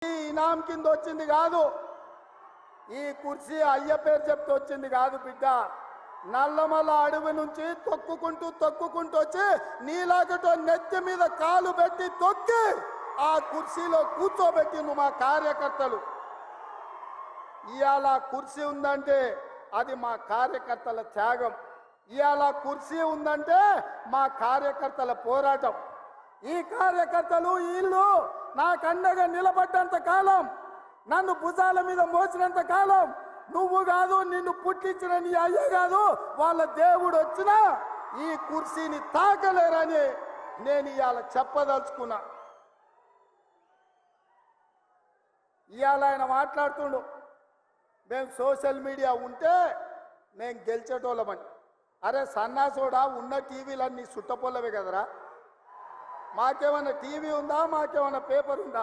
ఇనాం కింద వచ్చింది కాదు, ఈ కుర్చీ అయ్య పేరు చెప్తే వచ్చింది కాదు బిడ్డ. నల్లమల్ల అడవి నుంచి తొక్కుకుంటూ వచ్చి నీలాగటో నెత్తి మీద కాలు పెట్టి తొక్కి ఆ కుర్చీలో కూర్చోబెట్టి నువ్వు మా కార్యకర్తలు. ఇవాళ కుర్చీ ఉందంటే అది మా కార్యకర్తల త్యాగం. ఇవాళ కుర్చీ ఉందంటే మా కార్యకర్తల పోరాటం. ఈ కార్యకర్తలు వీళ్ళు నాకు అండగా నిలబడ్డంత కాలం, నన్ను భుజాల మీద మోసినంత కాలం, నువ్వు కాదు నిన్ను పుట్టించిన నీ అయ్య కాదు వాళ్ళ దేవుడు వచ్చినా ఈ కుర్చీని తాకలేరని నేను ఇవాళ చెప్పదలుచుకున్నా. ఇవాళ ఆయన మాట్లాడుతుండు, మేము సోషల్ మీడియా ఉంటే మేము గెలిచేటోళ్ళమని. అరే సన్నాసోడా, ఉన్న టీవీలన్నీ సుట్టపొల్లవే కదరా. మాకేమన్నా టీవీ ఉందా, మాకేమన్నా పేపర్ ఉందా?